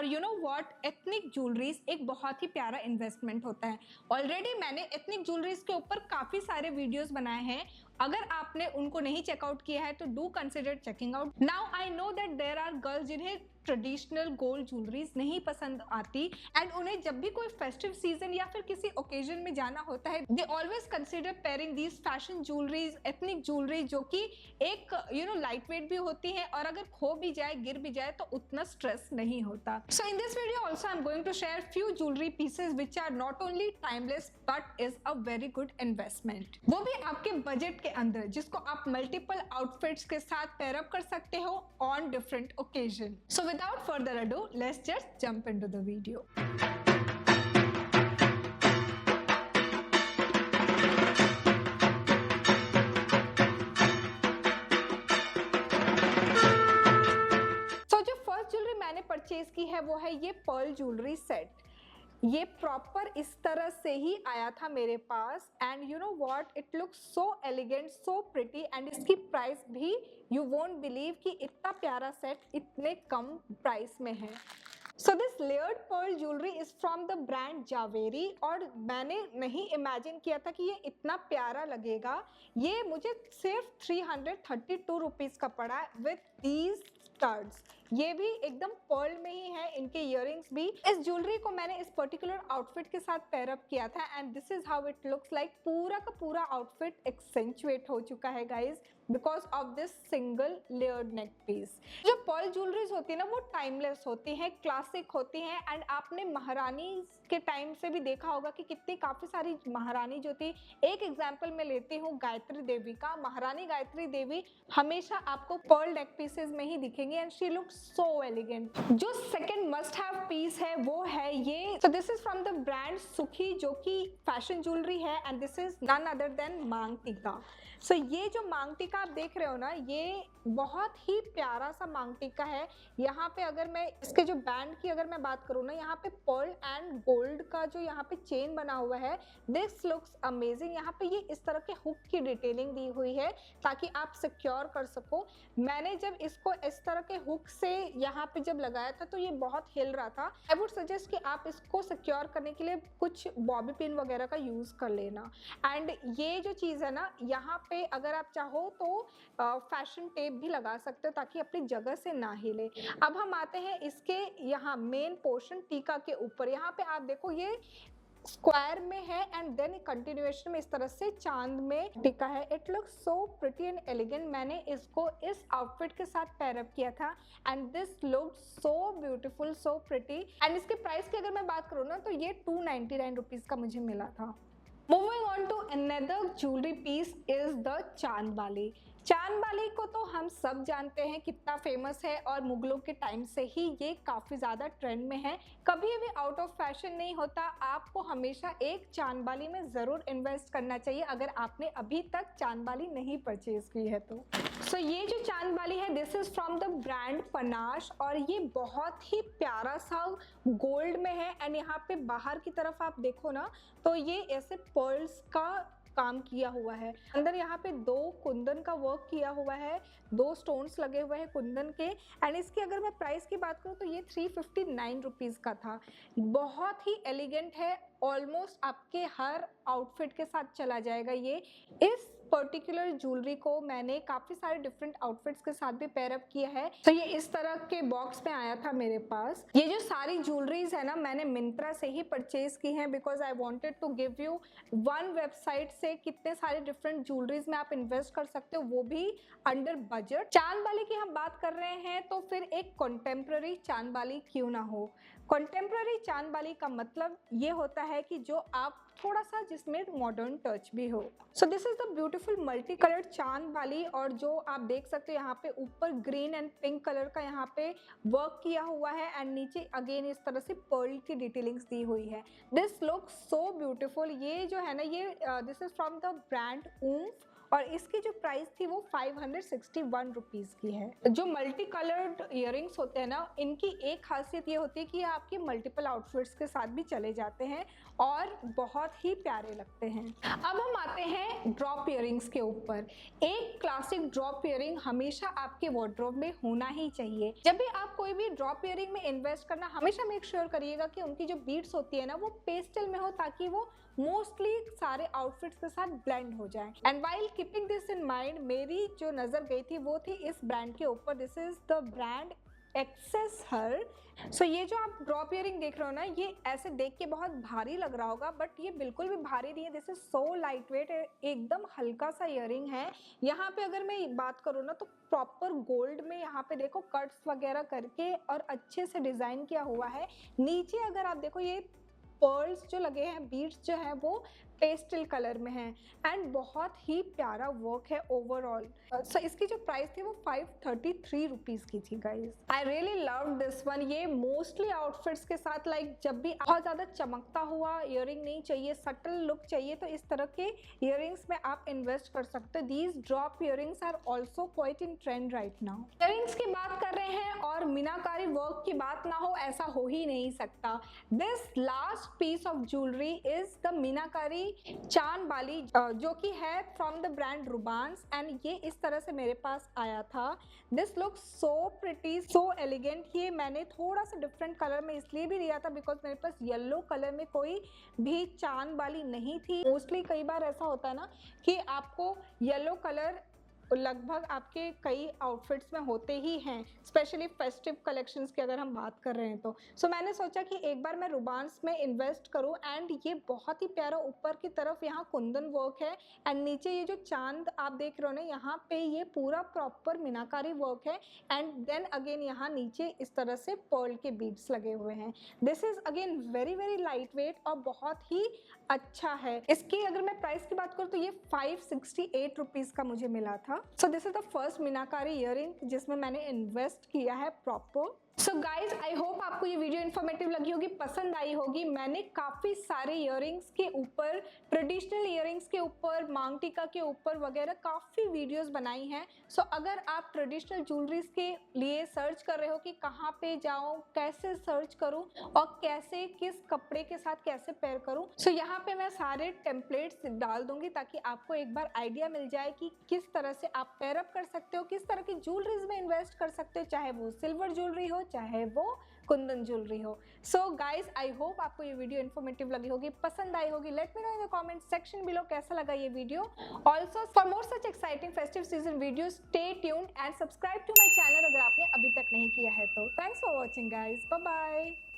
You know what, ethnic jewelleries एक बहुत ही प्यारा इन्वेस्टमेंट होता है। ऑलरेडी मैंने एथनिक ज्वेलरीज के ऊपर काफी सारे वीडियोस बनाए हैं, अगर आपने उनको नहीं चेकआउट किया है तो do consider checking out. Now I know that there are girls जिन्हें ट्रेडिशनल गोल्ड ज्वेलरीज नहीं पसंद आती, एंड उन्हें जब भी कोई फेस्टिव सीजन या फिर किसी ओकेजन में जाना होता है, they always consider pairing these fashion jewelleries, ethnic jewellery, जो कि एक लाइट वेट भी होती है और अगर खो भी जाए, गिर भी जाए तो उतना स्ट्रेस नहीं होता। So in this video also I am going to share few jewellery pieces which are not only timeless but is a very good investment, वो भी आपके बजट के अंदर, जिसको आप मल्टीपल आउटफिट्स के साथ पेयर अप कर सकते हो on different occasion. So without further ado, let's just jump into the video. So जो फर्स्ट ज्वेलरी मैंने परचेज की है वो है ये पर्ल ज्वेलरी सेट। ये प्रॉपर इस तरह से ही आया था मेरे पास, and you know what, it looks so elegant, so pretty, and इसकी प्राइस भी यू वोंट बिलीव कि इतना प्यारा सेट इतने कम प्राइस में है। So this layered pearl jewellery is from the brand Zaveri, और मैंने नहीं इमेजिन किया था कि ये इतना प्यारा लगेगा। ये मुझे सिर्फ 332 रुपीज का पड़ा विथ दीज स्टड्स। ये भी एकदम पर्ल में ही है, इनके इयररिंग्स भी। इस ज्वेलरी को मैंने इस पर्टिकुलर आउटफिट के साथ पेयर अप किया था, and this is how it looks like. पूरा का पूरा आउटफिट एक्सेंचुएट हो चुका है guys because of this single layered neck piece. जो पर्ल ज्वेलरीज होती है ना, वो टाइमलेस होती है, क्लासिक होती है, एंड आपने महारानी के टाइम से भी देखा होगा कि कितनी काफी सारी महारानी जो थी, एक एग्जाम्पल मैं लेती हूँ गायत्री देवी का। महारानी गायत्री देवी हमेशा आपको पर्ल नेक पीसेज में ही दिखेंगे, and she looks so elegant. जो सेकंड मस्ट हैव पीस है वो है ये। So this is from the brand Sukhi, जो कि फैशन ज्वेलरी है, and this is none other than maang tikka. सो ये जो मांग टीका आप देख रहे हो ना, ये बहुत ही प्यारा सा मांग टीका है। यहाँ पे अगर मैं इसके जो बैंड की अगर मैं बात करूँ ना, यहाँ पे पर्ल एंड गोल्ड का जो यहाँ पे चेन बना हुआ है, दिस लुक्स अमेजिंग। यहाँ पे ये इस तरह के हुक की डिटेलिंग दी हुई है ताकि आप सिक्योर कर सको। मैंने जब इसको इस तरह के हुक से यहाँ पे जब लगाया था तो ये बहुत हिल रहा था। आई वुड सजेस्ट कि आप इसको सिक्योर करने के लिए कुछ बॉबी पिन वगैरह का यूज कर लेना। एंड ये जो चीज़ है ना, यहाँ पे अगर आप चाहो तो फैशन टेप भी लगा सकते हो ताकि अपनी जगह से ना हिले। अब हम आते हैं इसके यहाँ मेन पोर्शन टीका के ऊपर। यहाँ पे आप देखो ये स्क्वायर में है, एंड देन कंटिन्यूएशन में इस तरह से चांद में टिका है। It looks so pretty and elegant. मैंने इसको इस आउटफिट के साथ पेयर अप किया था, and this looked so beautiful, so pretty. And इसके प्राइस की अगर मैं बात करूँ ना, तो ये 299 रुपीज का मुझे मिला था। Moving on to another jewellery piece is the chand bali. चांद बाली को तो हम सब जानते हैं कितना फेमस है, और मुगलों के टाइम से ही ये काफ़ी ज़्यादा ट्रेंड में है, कभी भी आउट ऑफ फैशन नहीं होता। आपको हमेशा एक चांद बाली में ज़रूर इन्वेस्ट करना चाहिए अगर आपने अभी तक चांद बाली नहीं परचेज की है तो। सो ये जो चांद बाली है, this is from the brand Panash, और ये बहुत ही प्यारा सा गोल्ड में है। एंड यहाँ पे बाहर की तरफ आप देखो ना, तो ये ऐसे पर्ल्स का काम किया हुआ है। अंदर यहाँ पे 2 कुंदन का वर्क किया हुआ है, 2 स्टोन्स लगे हुए हैं कुंदन के। एंड इसकी अगर मैं प्राइस की बात करूँ तो ये 359 रुपीज का था। बहुत ही एलिगेंट है, ऑलमोस्ट आपके हर आउटफिट के साथ चला जाएगा ये। इस पर्टिकुलर ज्वेलरी को मैंने काफ़ी सारे डिफरेंट आउटफिट्स के साथ भी पेयर अप किया है। तो ये इस तरह के बॉक्स में आया था मेरे पास। ये जो सारी ज्वेलरीज है ना, मैंने मिंत्रा से ही परचेज की हैं because I wanted to give you one website से कितने सारे डिफरेंट ज्वेलरीज में आप इन्वेस्ट कर सकते हो, वो भी अंडर बजट। चांद बाली की हम बात कर रहे हैं तो फिर एक कॉन्टेम्प्ररी चांद बाली क्यों ना हो। कॉन्टेम्प्ररी चांद बाली का मतलब ये होता है कि जो आप थोड़ा सा जिसमें मॉडर्न टच भी हो। सो this is the beautiful multi coloured चांद बाली, और जो आप देख सकते हो यहाँ पे ऊपर ग्रीन एंड पिंक कलर का यहाँ पे वर्क किया हुआ है, एंड नीचे अगेन इस तरह से पर्ल की डिटेलिंग्स दी हुई है। This looks so beautiful. ये जो है ना, ये this is from the brand Oomph, और इसकी जो प्राइस थी वो 561 रुपीज़ की है। जो मल्टी कलर्ड इयररिंग्स होते हैं ना, इनकी एक खासियत ये होती है कि ये आपके मल्टीपल आउटफिट्स के साथ भी चले जाते हैं और बहुत ही प्यारे लगते हैं। अब हम आते हैं ड्रॉप इयररिंग्स के ऊपर। एक क्लासिक ड्रॉप इयररिंग हमेशा आपके वार्डरोब में होना ही चाहिए। जब भी आप कोई भी ड्रॉप इयररिंग में इन्वेस्ट करना, हमेशा मेक श्योर करिएगा कि उनकी जो बीड्स होती है ना वो पेस्टल में हो, ताकि वो मोस्टली सारे आउटफिट्स के साथ ब्लेंड हो जाए। And while keeping this in mind, मेरी जो नजर गई थी वो थी इस ब्रांड के ऊपर। This is the brand Accessher. So ये जो आप ड्रॉप इयररिंग देख रहे हो ना, ये ऐसे देख के बहुत भारी लग रहा होगा, बट ये बिल्कुल भी भारी नहीं है। This is so light weight, एकदम हल्का सा इयररिंग है। यहाँ पे अगर मैं बात करूँ ना तो प्रॉपर गोल्ड में यहाँ पे देखो कट्स वगैरह करके और अच्छे से डिजाइन किया हुआ है। नीचे अगर आप देखो ये पर्ल्स जो लगे हैं, बीड्स जो है वो पेस्टल कलर में है एंड बहुत ही प्यारा वर्क है ओवरऑल। सो इसकी जो प्राइस थी वो 533 रुपीज़ की थी guys. I really love this one. ये मोस्टली आउटफिट्स के साथ जब भी बहुत ज़्यादा चमकता हुआ इयररिंग नहीं चाहिए, सटल लुक चाहिए, तो इस तरह के इयररिंग्स में आप इन्वेस्ट कर सकते हो। These drop earrings are also quite in trend right now. Earrings की बात कर रहे हैं और मीनाकारी वर्क की बात ना हो, ऐसा हो ही नहीं सकता। This last piece of jewellery is the meenakari chand bali, जो कि है from the brand Rubans, and ये इस तरह से मेरे पास आया था। This looks so pretty, so elegant. ये मैंने थोड़ा सा डिफरेंट कलर में इसलिए भी लिया था बिकॉज मेरे पास येलो कलर में कोई भी चांद बाली नहीं थी। मोस्टली कई बार ऐसा होता है ना कि आपको येलो कलर लगभग आपके कई आउटफिट्स में होते ही हैं, स्पेशली फेस्टिव कलेक्शंस की अगर हम बात कर रहे हैं तो। सो मैंने सोचा कि एक बार मैं रुबान्स में इन्वेस्ट करूं, एंड ये बहुत ही प्यारा ऊपर की तरफ यहाँ कुंदन वर्क है एंड नीचे ये जो चांद आप देख रहे हो ना, यहाँ पे ये पूरा प्रॉपर मीनाकारी वर्क है एंड देन अगेन यहाँ नीचे इस तरह से पर्ल के बीड्स लगे हुए हैं। This is again very very light weight और बहुत ही अच्छा है। इसकी अगर मैं प्राइस की बात करूँ तो ये 568 रुपीज़ का मुझे मिला था। सो this is the first meenakari earring जिसमें मैंने इन्वेस्ट किया है proper. So guys, I hope आपको ये वीडियो इन्फॉर्मेटिव लगी होगी, पसंद आई होगी। मैंने काफ़ी सारे इयररिंग्स के ऊपर, ट्रेडिशनल इयररिंग्स के ऊपर, मांग टीका के ऊपर वगैरह काफ़ी वीडियोस बनाई हैं। सो अगर आप ट्रेडिशनल ज्वेलरीज के लिए सर्च कर रहे हो कि कहाँ पे जाऊँ, कैसे सर्च करूँ और कैसे किस कपड़े के साथ कैसे पेयर करूँ, सो यहाँ पे मैं सारे टेम्पलेट्स डाल दूंगी ताकि आपको एक बार आइडिया मिल जाए कि किस तरह से आप पेयर अप कर सकते हो, किस तरह की ज्वेलरीज में इन्वेस्ट कर सकते हो, चाहे वो सिल्वर ज्वेलरी हो चाहे वो कुंदन ज्वेलरी हो। सो गाइज, आई होप आपको ये वीडियो इन्फॉर्मेटिव लगी होगी, पसंद आई होगी। Let me know in the comment section below कैसा लगा ये video. Also for more such exciting festive season video, stay tuned and subscribe to my channel अगर आपने अभी तक नहीं किया है तो। Thanks for watching guys, bye bye.